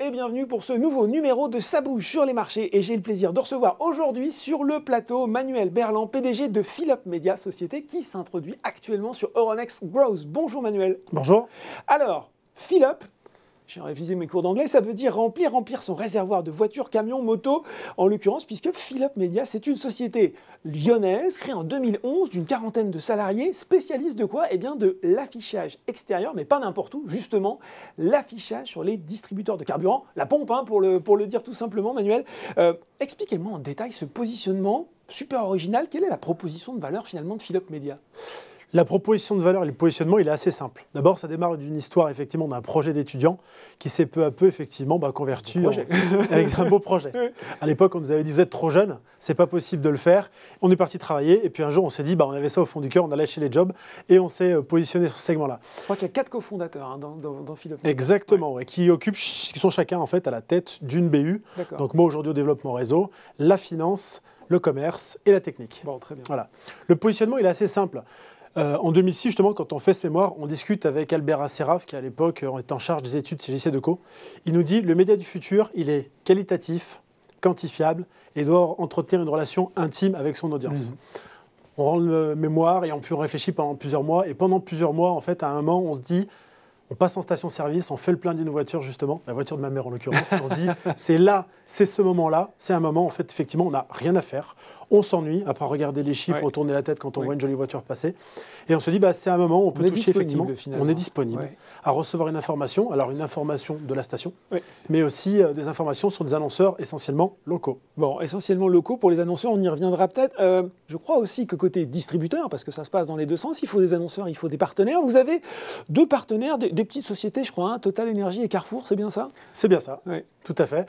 et bienvenue pour ce nouveau numéro de Ça bouge sur les marchés. Et j'ai le plaisir de recevoir aujourd'hui sur le plateau Manuel Berland, PDG de Philop Media, société qui s'introduit actuellement sur Euronext Growth. Bonjour Manuel. Bonjour. Alors, Philop, j'ai révisé mes cours d'anglais, ça veut dire remplir son réservoir de voitures, camions, motos, en l'occurrence, puisque Philop Media, c'est une société lyonnaise, créée en 2011, d'une quarantaine de salariés, spécialiste de quoi? Eh bien de l'affichage extérieur, mais pas n'importe où, justement, l'affichage sur les distributeurs de carburant, la pompe, hein, pour le dire tout simplement, Manuel. Expliquez-moi en détail ce positionnement super original. Quelle est la proposition de valeur, finalement, de Philop Media? La proposition de valeur et le positionnement, il est assez simple. D'abord, ça démarre d'une histoire, effectivement, d'un projet d'étudiant qui s'est peu à peu, effectivement, converti avec un beau projet. À l'époque, on nous avait dit, vous êtes trop jeune, c'est pas possible de le faire. On est parti travailler et puis un jour, on s'est dit, on avait ça au fond du cœur, on a lâché les jobs et on s'est positionné sur ce segment-là. Je crois qu'il y a 4 cofondateurs dans Philop Media. Exactement, ouais, qui sont chacun, en fait, à la tête d'une BU. Donc moi, aujourd'hui, au développement réseau, la finance, le commerce et la technique. Bon, très bien. Voilà. Le positionnement, il est assez simple. En 2006, justement, quand on fait ce mémoire, on discute avec Albert Asseraf, qui à l'époque était en charge des études chez JC Decaux. Il nous dit, le média du futur, il est qualitatif, quantifiable et doit entretenir une relation intime avec son audience. On rend le mémoire et on réfléchit pendant plusieurs mois. Et pendant plusieurs mois, en fait, à un moment, on se dit, on passe en station-service, on fait le plein d'une voiture, justement, la voiture de ma mère en l'occurrence. On se dit, c'est ce moment-là, c'est un moment, en fait, effectivement, on n'a rien à faire. On s'ennuie, après regarder les chiffres, retourner la tête quand on voit une jolie voiture passer. Et on se dit, c'est un moment où on peut toucher, effectivement. On est disponible à recevoir une information. Alors, une information de la station, mais aussi des informations sur des annonceurs essentiellement locaux. Bon, essentiellement locaux. Pour les annonceurs, on y reviendra peut-être. Je crois aussi que côté distributeur, parce que ça se passe dans les deux sens, il faut des annonceurs, il faut des partenaires. Vous avez 2 partenaires, des petites sociétés, je crois, Total Energy et Carrefour, c'est bien ça? C'est bien ça, tout à fait.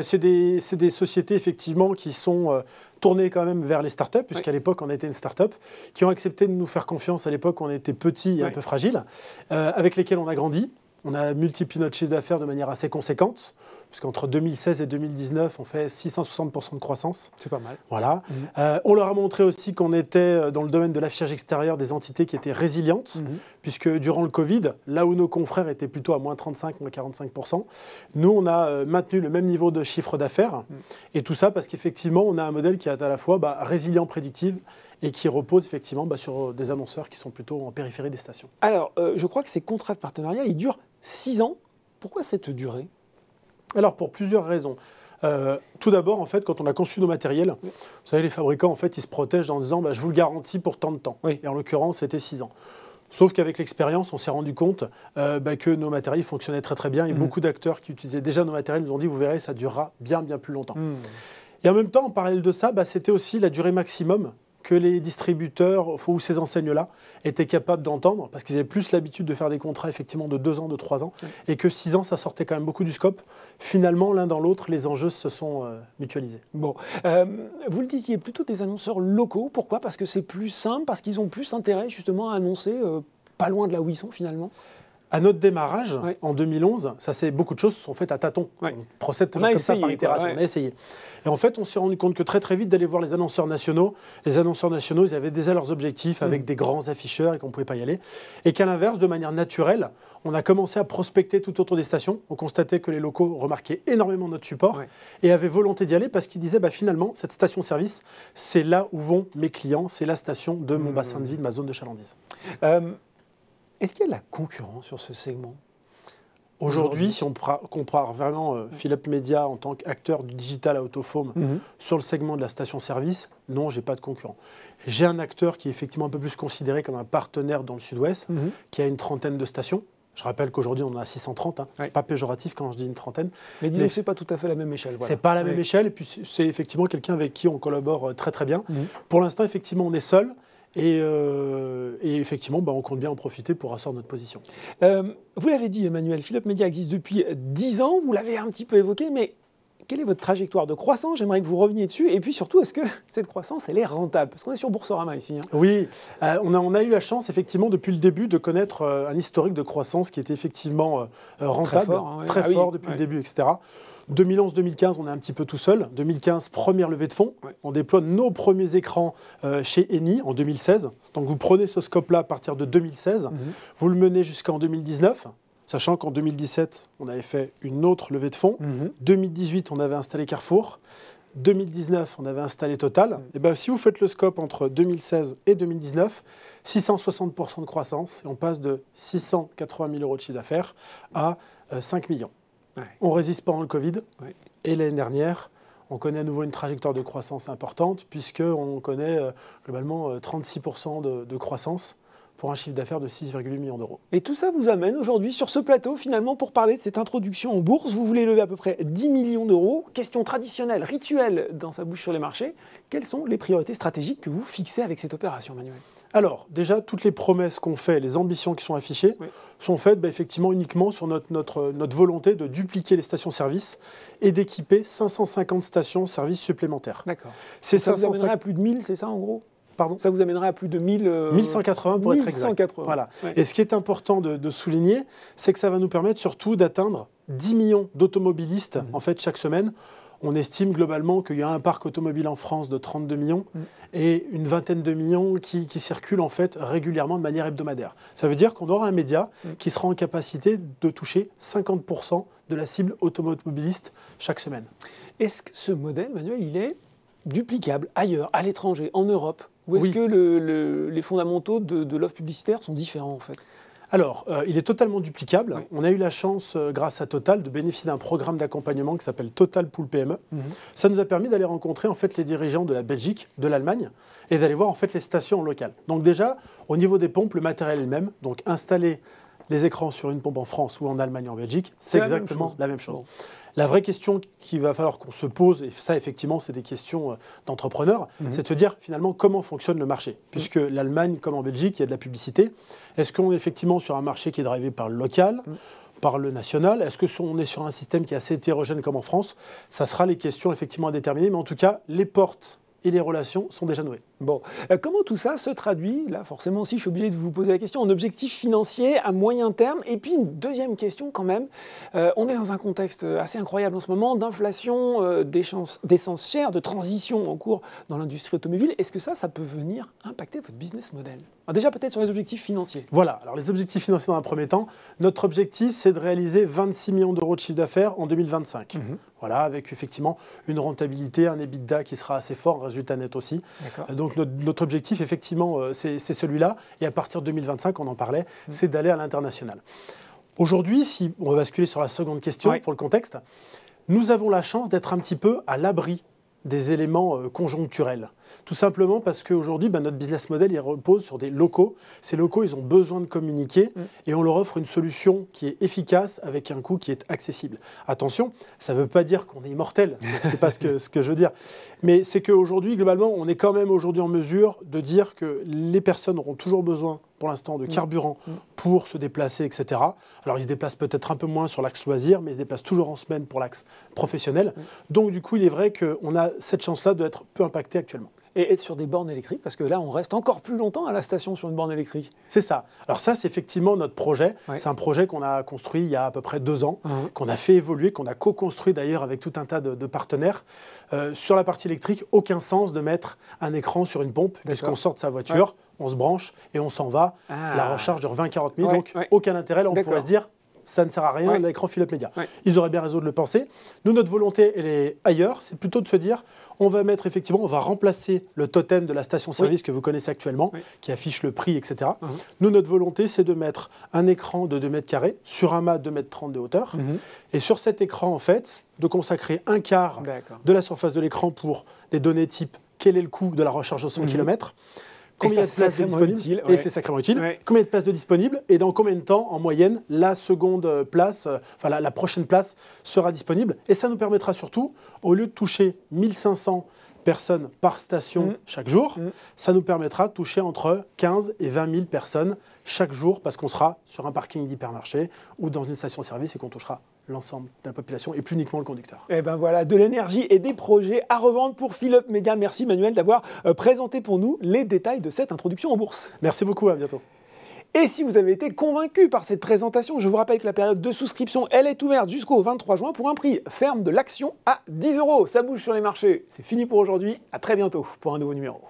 C'est des sociétés, effectivement, qui sont tournées quand même vers les startups, puisqu'à l'époque, on était une startup, qui ont accepté de nous faire confiance. À l'époque, on était petits et un peu fragiles, avec lesquels on a grandi. On a multiplié notre chiffre d'affaires de manière assez conséquente, puisqu'entre 2016 et 2019, on fait 660% de croissance. C'est pas mal. Voilà. On leur a montré aussi qu'on était dans le domaine de l'affichage extérieur des entités qui étaient résilientes, puisque durant le Covid, là où nos confrères étaient plutôt à moins 35, moins 45%, nous, on a maintenu le même niveau de chiffre d'affaires. Et tout ça parce qu'effectivement, on a un modèle qui est à la fois résilient, prédictif, et qui repose effectivement sur des annonceurs qui sont plutôt en périphérie des stations. Alors, je crois que ces contrats de partenariat, ils durent 6 ans. Pourquoi cette durée? Alors, pour plusieurs raisons. Tout d'abord, en fait, quand on a conçu nos matériels, vous savez, les fabricants, en fait, ils se protègent en disant je vous le garantis pour tant de temps. Et en l'occurrence, c'était 6 ans. Sauf qu'avec l'expérience, on s'est rendu compte que nos matériels fonctionnaient très très bien. Et beaucoup d'acteurs qui utilisaient déjà nos matériels nous ont dit vous verrez, ça durera bien plus longtemps. Et en même temps, en parallèle de ça, c'était aussi la durée maximum que les distributeurs ou ces enseignes-là étaient capables d'entendre, parce qu'ils avaient plus l'habitude de faire des contrats effectivement de 2 ans, de 3 ans, et que 6 ans, ça sortait quand même beaucoup du scope. Finalement, l'un dans l'autre, les enjeux se sont mutualisés. Bon, vous le disiez, plutôt des annonceurs locaux. Pourquoi? Parce que c'est plus simple, parce qu'ils ont plus intérêt justement à annoncer pas loin de là où ils sont finalement. À notre démarrage, en 2011, beaucoup de choses se sont faites à tâtons. On procède toujours comme ça par itération. On a essayé. Et en fait, on s'est rendu compte que très vite d'aller voir les annonceurs nationaux. Les annonceurs nationaux, ils avaient déjà leurs objectifs avec des grands afficheurs et qu'on ne pouvait pas y aller. Et qu'à l'inverse, de manière naturelle, on a commencé à prospecter tout autour des stations. On constatait que les locaux remarquaient énormément notre support et avaient volonté d'y aller parce qu'ils disaient finalement, cette station-service, c'est là où vont mes clients, c'est la station de mon bassin de vie, de ma zone de chalandise. Est-ce qu'il y a de la concurrence sur ce segment? Aujourd'hui, si on compare vraiment Philop Media en tant qu'acteur du digital out of home sur le segment de la station-service, non, je n'ai pas de concurrent. J'ai un acteur qui est effectivement un peu plus considéré comme un partenaire dans le sud-ouest, qui a une trentaine de stations. Je rappelle qu'aujourd'hui, on en a 630. Ce n'est pas péjoratif quand je dis une trentaine. Mais disons que ce n'est pas tout à fait la même échelle. Voilà. Ce n'est pas la même échelle. Et puis, c'est effectivement quelqu'un avec qui on collabore très bien. Pour l'instant, effectivement, on est seul. Et effectivement, on compte bien en profiter pour asseoir notre position. Vous l'avez dit, Emmanuel, Philop Media existe depuis 10 ans. Vous l'avez un petit peu évoqué, mais quelle est votre trajectoire de croissance? J'aimerais que vous reveniez dessus. Et puis surtout, est-ce que cette croissance, elle est rentable? Parce qu'on est sur Boursorama ici. Oui, on a eu la chance, effectivement, depuis le début, de connaître un historique de croissance qui était effectivement rentable, très fort depuis le début, etc. 2011-2015, on est un petit peu tout seul. 2015, première levée de fonds. On déploie nos premiers écrans chez Eni en 2016. Donc vous prenez ce scope-là à partir de 2016. Vous le menez jusqu'en 2019. sachant qu'en 2017, on avait fait une autre levée de fonds. 2018, on avait installé Carrefour. 2019, on avait installé Total. Et ben, si vous faites le scope entre 2016 et 2019, 660% de croissance, et on passe de 680 000 euros de chiffre d'affaires à 5 millions. Ouais. On résiste pendant le Covid. Ouais. Et l'année dernière, on connaît à nouveau une trajectoire de croissance importante, puisqu'on connaît globalement 36% de croissance pour un chiffre d'affaires de 6,8 millions d'euros. Et tout ça vous amène aujourd'hui sur ce plateau, finalement, pour parler de cette introduction en bourse. Vous voulez lever à peu près 10 millions d'euros. Question traditionnelle, rituelle dans sa bouche sur les marchés. Quelles sont les priorités stratégiques que vous fixez avec cette opération, Manuel ? Alors, déjà, toutes les promesses qu'on fait, les ambitions qui sont affichées, sont faites effectivement uniquement sur notre volonté de dupliquer les stations-service et d'équiper 550 stations-service supplémentaires. D'accord. C'est ça vous amènerait à plus de 1000, c'est ça en gros ? Pardon ? Ça vous amènerait à plus de 1000... 1180 pour être exact. 1180. Voilà. Ouais. Et ce qui est important de souligner, c'est que ça va nous permettre surtout d'atteindre 10 millions d'automobilistes en fait, chaque semaine. On estime globalement qu'il y a un parc automobile en France de 32 millions et une vingtaine de millions qui circulent en fait régulièrement de manière hebdomadaire. Ça veut dire qu'on aura un média qui sera en capacité de toucher 50% de la cible automobiliste chaque semaine. Est-ce que ce modèle, Manuel, il est duplicable ailleurs, à l'étranger, en Europe ? Ou est-ce que les fondamentaux de l'offre publicitaire sont différents en fait ? Alors, il est totalement duplicable. On a eu la chance, grâce à Total, de bénéficier d'un programme d'accompagnement qui s'appelle Total Pool PME. Ça nous a permis d'aller rencontrer en fait, les dirigeants de la Belgique, de l'Allemagne, et d'aller voir en fait, les stations locales. Donc déjà, au niveau des pompes, le matériel est le même. Donc installer les écrans sur une pompe en France ou en Allemagne ou en Belgique, c'est exactement la même chose. Bon. La vraie question qu'il va falloir qu'on se pose, et ça effectivement c'est des questions d'entrepreneurs, c'est de se dire finalement comment fonctionne le marché. Puisque l'Allemagne comme en Belgique, il y a de la publicité. Est-ce qu'on est effectivement sur un marché qui est drivé par le local, par le national ? Est-ce qu'on est sur un système qui est assez hétérogène comme en France ? Ça sera les questions effectivement à déterminer, mais en tout cas les portes et les relations sont déjà nouées. Bon, comment tout ça se traduit, là forcément aussi je suis obligé de vous poser la question, en objectifs financiers à moyen terme ? Et puis une deuxième question quand même, on est dans un contexte assez incroyable en ce moment, d'inflation, d'essence chère, de transition en cours dans l'industrie automobile. Est-ce que ça peut venir impacter votre business model ? Alors déjà peut-être sur les objectifs financiers. Voilà, alors les objectifs financiers dans un premier temps, notre objectif c'est de réaliser 26 millions d'euros de chiffre d'affaires en 2025. Voilà, avec effectivement une rentabilité, un EBITDA qui sera assez fort, un résultat net aussi. Donc notre objectif, effectivement, c'est celui-là. Et à partir de 2025, on en parlait, c'est d'aller à l'international. Aujourd'hui, si on va basculer sur la seconde question pour le contexte, nous avons la chance d'être un petit peu à l'abri des éléments conjoncturels. Tout simplement parce qu'aujourd'hui, notre business model il repose sur des locaux. Ces locaux, ils ont besoin de communiquer et on leur offre une solution qui est efficace avec un coût qui est accessible. Attention, ça ne veut pas dire qu'on est immortel, c'est pas ce que je veux dire. Mais c'est qu'aujourd'hui, globalement, on est quand même aujourd'hui en mesure de dire que les personnes auront toujours besoin pour l'instant de carburant pour se déplacer, etc. Alors ils se déplacent peut-être un peu moins sur l'axe loisir, mais ils se déplacent toujours en semaine pour l'axe professionnel. Donc du coup, il est vrai qu'on a cette chance-là d'être peu impacté actuellement. Et être sur des bornes électriques, parce que là, on reste encore plus longtemps à la station sur une borne électrique. C'est ça. Alors ça, c'est effectivement notre projet. C'est un projet qu'on a construit il y a à peu près 2 ans, qu'on a fait évoluer, qu'on a co-construit d'ailleurs avec tout un tas de partenaires. Sur la partie électrique, aucun sens de mettre un écran sur une pompe, puisqu'on sort de sa voiture, on se branche et on s'en va. La recharge dure 20-40 minutes, donc aucun intérêt. Là, on pourrait se dire, ça ne sert à rien, l'écran Philips Media. Ils auraient bien raison de le penser. Nous, notre volonté, elle est ailleurs. C'est plutôt de se dire, on va mettre effectivement, on va remplacer le totem de la station-service que vous connaissez actuellement, qui affiche le prix, etc. Nous, notre volonté, c'est de mettre un écran de 2 mètres carrés sur un mât de 2,30 m de hauteur. Et sur cet écran, en fait, de consacrer un quart de la surface de l'écran pour des données type quel est le coût de la recharge de 100 km. Combien de places de disponibles ? Et c'est sacrément utile. Combien de places de disponibles ? Et dans combien de temps, en moyenne, la seconde place, la prochaine place sera disponible ? Et ça nous permettra surtout, au lieu de toucher 1500 personnes par station chaque jour, ça nous permettra de toucher entre 15 et 20 000 personnes chaque jour parce qu'on sera sur un parking d'hypermarché ou dans une station-service et qu'on touchera l'ensemble de la population et plus uniquement le conducteur. Et ben voilà, de l'énergie et des projets à revendre pour Philips Media. Merci Manuel d'avoir présenté pour nous les détails de cette introduction en bourse. Merci beaucoup, à bientôt. Et si vous avez été convaincu par cette présentation, je vous rappelle que la période de souscription, elle est ouverte jusqu'au 23 juin pour un prix ferme de l'action à 10 €. Ça bouge sur les marchés. C'est fini pour aujourd'hui. À très bientôt pour un nouveau numéro.